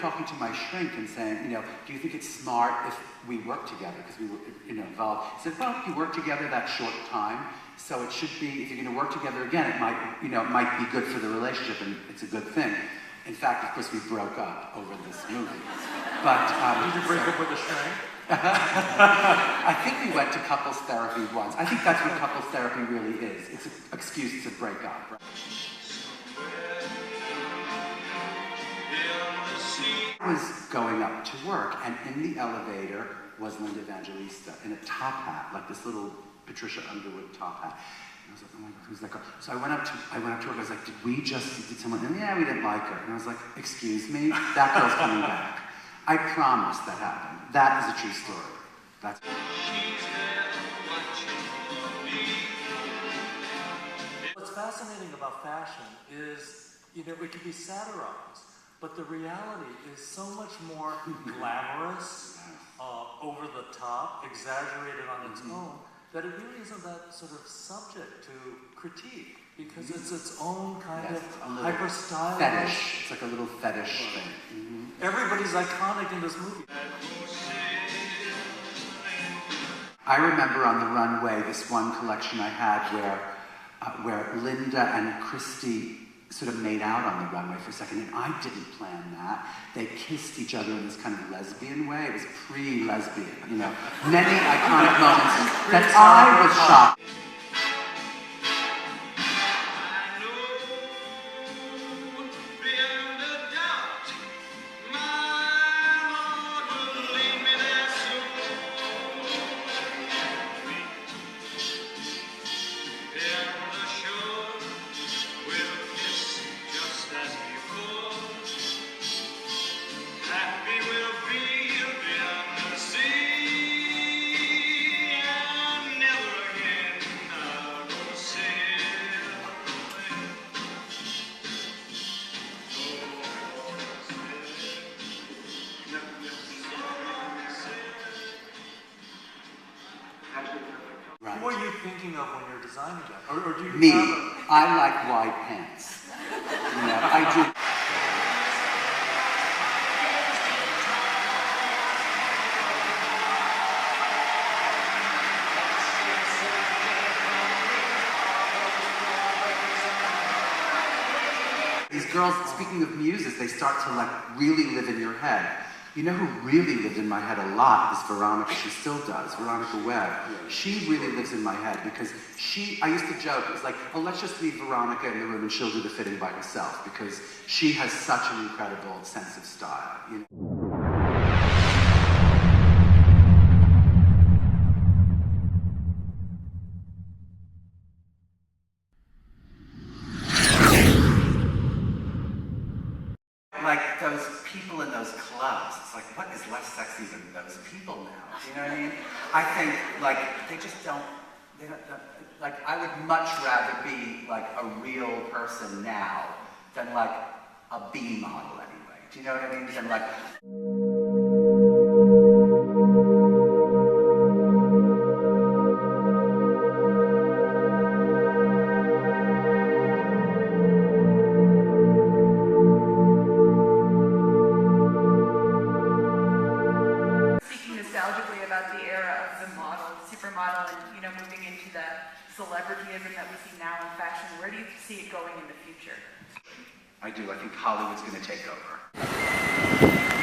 talking to my shrink and saying, you know, do you think it's smart if we work together? Because we were, you know, involved. I said, well, if you work together that short time, so it should be, if you're going to work together again, it might, you know, it might be good for the relationship, and it's a good thing. In fact, of course, we broke up over this movie. But did you break up with a shrink? I think we went to couples therapy once. I think that's what couples therapy really is. It's an excuse to break up. Right? I was going up to work, and in the elevator was Linda Evangelista in a top hat, like this little Patricia Underwood top hat. And I was like, oh my God, who's that girl? So I went up to her, I was like, did someone, and yeah, we didn't like her. And I was like, excuse me, that girl's coming back. I promise that happened. That is a true story. That's What's fascinating about fashion is, you know, it can be satirized, but the reality is so much more glamorous, over the top, exaggerated on its own, that it really isn't that sort of subject to critique, because it's its own kind of hyper-stylized fetish. It's like a little fetish thing. Everybody's iconic in this movie. I remember on the runway this one collection I had where Linda and Christy sort of made out on the runway for a second, and I didn't plan that. They kissed each other in this kind of lesbian way. It was pre-lesbian, you know. Many iconic moments that I was shocked. What are you thinking of when you're designing that? Or do you Me, have I like wide pants. You know, I do. These girls, speaking of muses, they start to like really live in your head. You know who really lived in my head a lot is Veronica. She still does, Veronica Webb. She really lives in my head because I used to joke, it was like, oh, let's just leave Veronica in the room and she'll do the fitting by herself because she has such an incredible sense of style. You know? Like those people in those clubs, it's like, what is less sexy than those people now? Do you know what I mean? I think, like, they just don't, like, I would much rather be, like, a real person now than, like, a B model anyway. Do you know what I mean? Than, like... About the era of the model, supermodel, and moving into the celebrityism that we see now in fashion. Where do you see it going in the future? I do. I think Hollywood's going to take over.